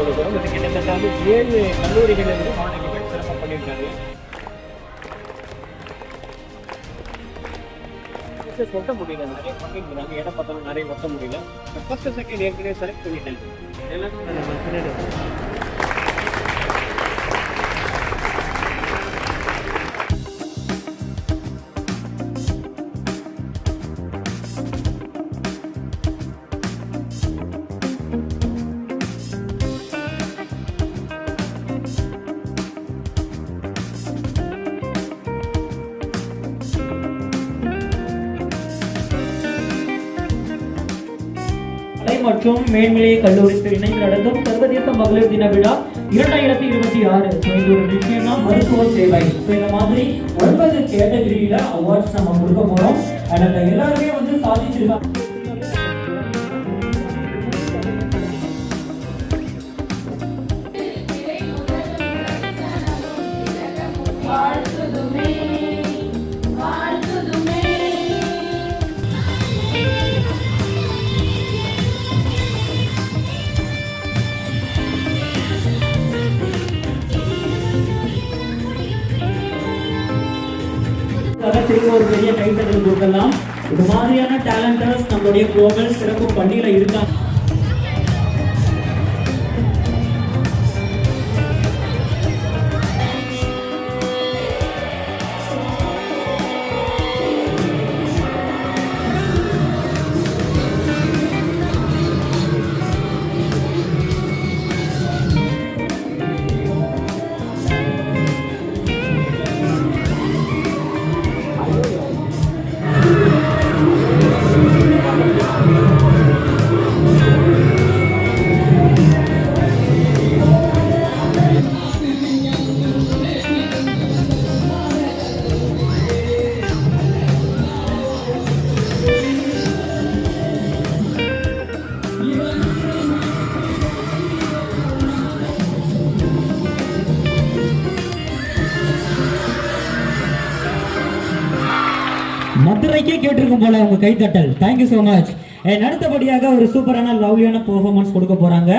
கொடுக்குறோம். இது கிட்டத்தட்ட 7 கல்லூரிகளிலிருந்து மாணவிகள் சிறப்பாக பண்ணியிருக்காங்க. ஒட்ட முடியல, நிறைய பண்ணிருக்காங்க. இடம் பார்த்தாலும் நிறைய ஒட்ட முடியல. ஃபர்ஸ்ட் செகண்ட் ஏற்கனவே செலக்ட் பண்ணிட்டேன். மற்றும் மேல்நிலைய கல்லூரிக்கு இணைந்து நடத்தும் சர்வதேச மகளிர் தின விழா 2026. இது ஒரு விஷயம்னா மருத்துவ சேவை. இந்த மாதிரி 9 கேட்டகரியில அவார்ட்ஸ் நம்ம கொடுக்க போறோம். அந்த எல்லாருமே வந்து சாதிச்சிருக்காங்க. ஒரு பெரிய கைத்தட்டல் கொடுக்கலாம். இது மாதிரியான டேலண்டர்ஸ் நம்மளுடைய குளோபல் சிறப்பு பள்ளியில இருக்காங்க. மதுரைக்கே கேட்டிருக்கும் போல உங்க கைத்தட்டல். Thank you so much. அடுத்தபடியாக ஒரு சூப்பரான லவ்லியான பெர்ஃபார்மன்ஸ் கொடுக்க போறாங்க.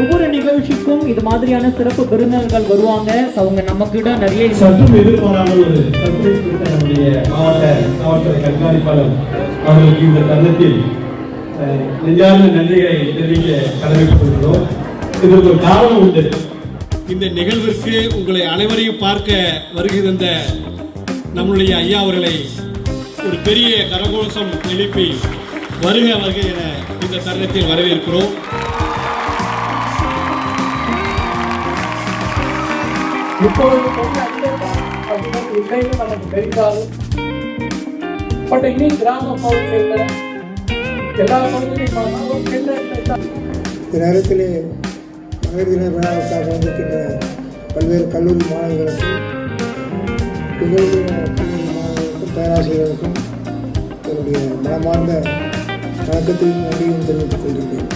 ஒவ்வொரு நிகழ்ச்சிக்கும் இது மாதிரியான சிறப்பு விருந்தினர்கள் வருவாங்க. அவங்க நம்ம கிட்ட நிறைய சற்றும் எதிர்பாராமல் ஒரு சர்ப்ரைஸ் கொடுத்த நம்முடைய மாவட்ட கண்காணிப்பாளர் அவர்களுக்கு இந்த தருணத்தில் நெஞ்சார்ந்த நன்றிகளை தெரிவிக்க கடமைப்பட்டிருக்கிறோம். இதற்கு ஒரு காரணம் உண்டு. இந்த நிகழ்விற்கு உங்களை அனைவரையும் பார்க்க வருகை தந்த நம்முடைய ஐயா அவர்களை ஒரு பெரிய கரகோஷம் எழுப்பி வருக வருக என இந்த தருணத்தில் வரவேற்கிறோம். இப்பொழுது நமக்கு தெரிந்தாலும் பட் இனி கிராம பகுதியில் எல்லா பகுதியிலும் நேரத்திலே மகளிர் தின விழாவுக்காக வந்திருக்கின்ற பல்வேறு கல்லூரி மாணவர்களுக்கும் மாணவர்களுக்கும் பேராசிரியர்களுக்கும் என்னுடைய மனமார்ந்த வணக்கத்தையும் நன்றியும் தெரிவித்துக் கொள்கிறேன்.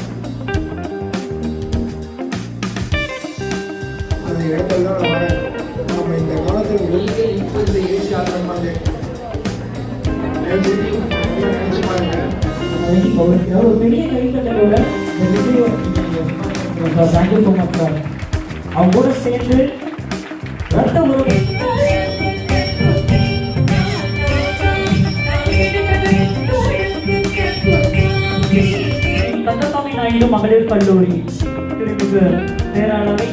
அந்த இடத்தெல்லாம் நாம் இந்த காலத்தில் இந்த ஈஸியாக ஒரு பெரிய கைத்தட்டலோட தேங்க்யூ ஸோ மச் சார். அவங்களோட சேர்ந்து ரத்த உறவு கந்தசாமி நாயுடு மகளிர் கல்லூரி திருமிகு பேராளவை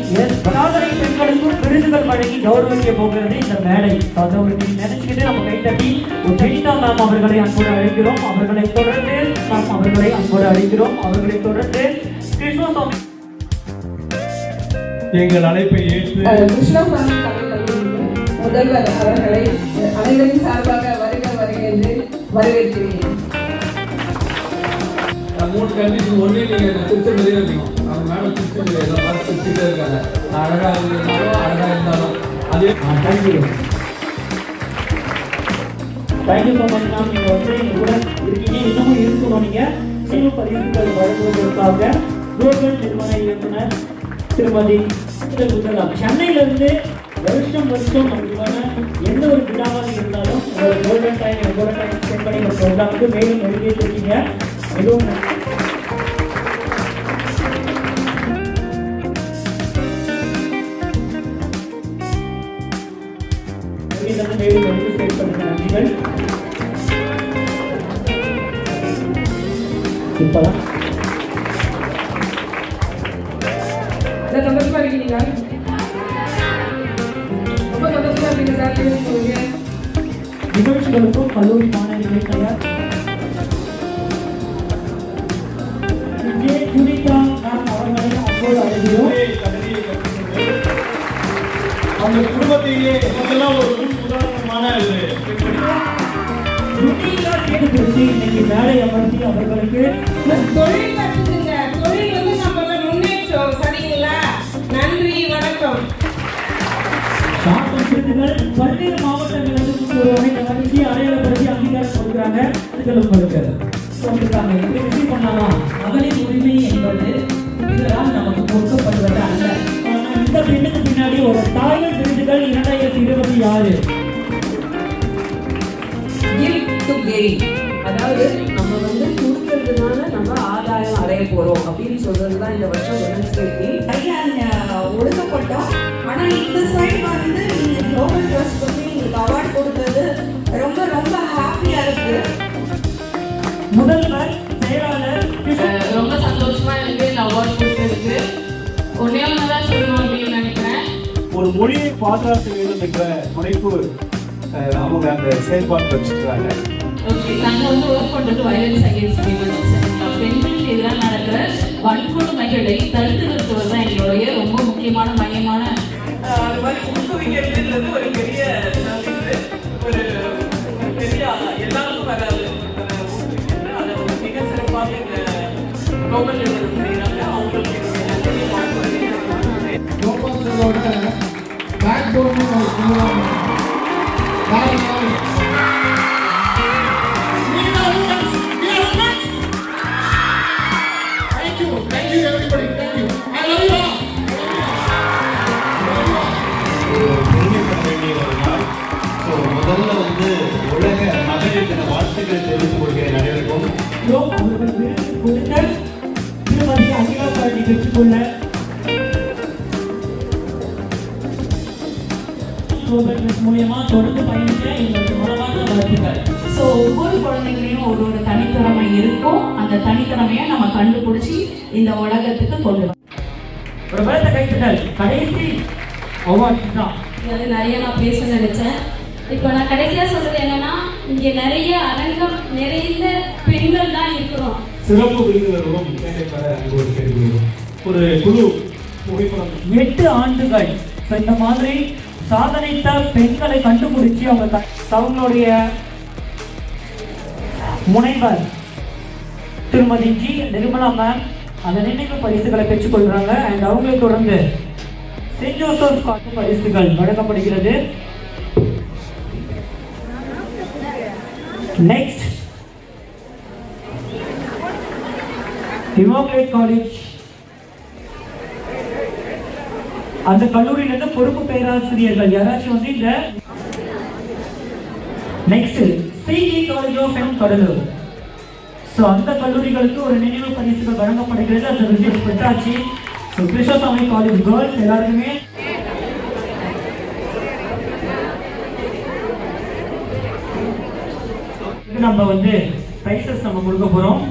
சாதனை பெண்களுக்கும் விருதுகள் வழங்கி கௌரவிக்க போகிறது இந்த மேடை. அதை நினைச்சுக்கிட்டு நம்ம கைத்தட்டி ஜெனிதா மேம் அவர்களை அன்போடு அழைக்கிறோம். அவர்களை தொடர்ந்து கிருஷ்ணசாமி எங்கள் அழைப்பை ஏற்று கிருஷ்ணசாமி முதல்வர் அவர்களை அனைவரின் சார்பாக வருகிறது வரவேற்கிறேன். 3 கண்டிஷன். ஒண்ணு நீங்க சிஸ்டம் இருக்கணும். அவங்க மேடம் சிஸ்டம் எல்லாம் பார்த்து சிரிச்சுட்டே இருக்காங்க. அழகா இருந்தாலும் அதே தேங்க்யூ ஸோ மச் மேம். நீங்கள் வந்து எங்கள் கூட இருக்கீங்க, இன்னமும் இருக்கணும். நீங்கள் சிறு பரிசுகள் வழங்குவதற்காக குளோபல் நிறுவன இயக்குனர் திருமதி சென்னையிலிருந்து வருஷம் நமக்கான எந்த ஒரு விழாவாக இருந்தாலும் உங்களோட கோல்டன் டைம் ஸ்பெண்ட் பண்ணி ஒரு ப்ரோக்ராமுக்கு மேலும் நிறைவேற்றிருக்கீங்க. மிகவும் மேலும் ஸ்பெண்ட் பண்ணுங்க. நன்றிகள். இப்பதான் சந்தோஷமா இருக்கீங்களா? ரொம்ப சந்தோஷமா இருக்கீங்க சார். நிகழ்ச்சிகளுக்கும் கல்லூரி மாணவிகள் தயார். சுனிதா மேம் அவர்களை அப்போது அழைக்கிறோம். அவங்க குடும்பத்தையே நமக்கெல்லாம் ஒரு உதாரணமான இன்னைக்கு வேலை அமர்த்தி அவர்களுக்கு தொழில் கற்றுக்குங்க. தொழில் வந்து நம்மள முன்னேற்றம். சரிங்களா? நன்றி, வணக்கம். விருதுகள் பல்வேறு மாவட்டங்களுக்கு ஒரு அமைந்த மகிழ்ச்சி அடையாளப்படுத்தி அங்கீகாரம் கொடுக்குறாங்க. மகளிர் உரிமை என்பது இதெல்லாம் நமக்கு கொடுக்கப்படுவது அல்ல. இந்த பெண்ணுக்கு பின்னாடி ஒரு தாய்கள் விருதுகள் 2026 அதாவது நம்ம வந்து கொடுக்கறதுனால நம்ம ஆதாயம் அடைய போறோம் அப்படின்னு சொல்றதுதான் இந்த வருஷம் ஒடுக்கப்பட்டோம். ஆனா இந்த சைடு வந்து நீங்க குளோபல் ட்ரஸ்ட் வந்து எங்களுக்கு அவார்டு கொடுத்தது ரொம்ப ரொம்ப ஹாப்பியா இருக்கு. முதல்வர் செயலாளர் ரொம்ப சந்தோஷமா இருக்கு இந்த அவார்டு கொடுத்ததுக்கு. ஒன்னே ஒண்ணுதான் சொல்லணும் அப்படின்னு நினைக்கிறேன். ஒரு மொழியை பாதுகாக்க வேண்டும் என்ற முனைப்பு அவங்க அந்த செயல்பாடு வச்சுக்கிறாங்க. ஓகே, நாங்கள் வந்து ஒர்க் பண்ணுறது வயலன்ஸ் அகேன்ஸ்ட் விமன். பெண்களுக்கு எதிராக நடக்கிற வன்கொடுமைகளை தடுத்து நிறுத்துவது தான் எங்களுடைய ரொம்ப முக்கியமான மையமான. அது மாதிரி ஊக்குவிக்கிறதுன்றது ஒரு பெரிய ஒரு பெரிய எல்லாருக்கும் வராது. அதை மிக சிறப்பாக இந்த குளோபல் நிறுவனம் செய்கிறாங்க. அவங்களுக்கு கோபாலோட பேக் போன் சொல்லுவாங்க. Thank you everybody. Thank you. I love you all. முதல்ல வந்து உலக மகளிர் தின வாழ்த்துக்கள் தெரிவித்துக் கொள்கிறேன் அனைவருக்கும். அவர்கள் விருது கொடுத்த திருமதி அகிலா பாரதி பெற்றுக்கொள்ள மூலியமா தொடர்ந்து பயணிக்க எங்களுக்கு மனமார்ந்த வாழ்த்துக்கள். ஸோ ஒவ்வொரு குழந்தைகளையும் ஒரு தனித்திறமை இருக்கும். அந்த தனித்திறமையை நம்ம கண்டுபிடிச்சி இந்த உலகத்துக்கு கொண்டு வரோம். ஒரு பலத்த கைத்தட்டல். கடைசி அவார்டு தான். அது நிறைய நான் பேச நினைச்சேன். இப்போ நான் கடைசியா சொல்றது என்னன்னா, இங்க நிறைய அரங்கம் நிறைந்த பெண்கள் தான் இருக்கிறோம். சிறப்பு விருந்தினர்களும் ஒரு குழு புகைப்படம் 8 ஆண்டுகள் இந்த மாதிரி சாதனைத்த பெண்களை கண்டுபிடிச்சு அவங்களுடைய முனைவர் திருமதி ஜி நிர்மலா மேம் அந்த நினைவு பரிசுகளை பெற்றுக்கொள்றாங்க. அண்ட் அவங்களை தொடர்ந்து செயின்ட் ஜோசப் பரிசுகள் வழங்கப்படுகிறது. நெக்ஸ்ட் இமாகுலேட் காலேஜ் அந்த கல்லூரியிலிருந்து பொறுப்பு பேராசிரியர்கள் யாராச்சும் வந்து இந்த next CE college of M Cuddalore. So அந்த கல்லூரிகளுக்கு ஒரு நினைவு பரிசுகள் வழங்கப்படுகிறது. அந்த ரிசல்ட் பெற்றாச்சு. ஸோ கிருஷ்ணசாமி காலேஜ் கேர்ள்ஸ் எல்லாருக்குமே நம்ம வந்து பிரைசஸ் நம்ம கொடுக்க போறோம்.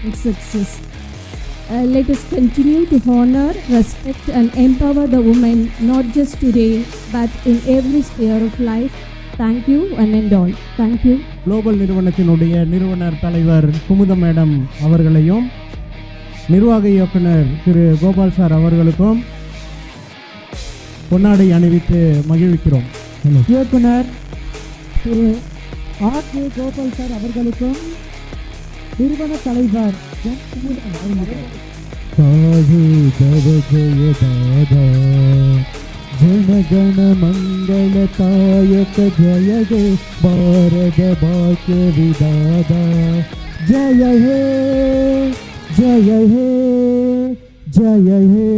and success. Let us continue to honor, respect and empower the women not just today but in every sphere of life. Thank you one and all. Thank you. Global நிறுவனத்தினுடைய நிறுவனர் தலைவர் குமுத madam அவர்களையும் நிர்வாக இயக்குனர் திரு Gopal sir அவர்களுக்கும் பொன்னாடை அணிவித்து மகிழ்விக்கிறோம். இயக்குனர் திரு ஆர்.கே. கோபால் சார் அவர்களுக்கும் நிறுவன தலைவர் ஜனகண மங்களதாயக ஜய ஹே பாரத பாக்ய விதாதா ஜய ஹே ஜய ஹே ஜய ஹே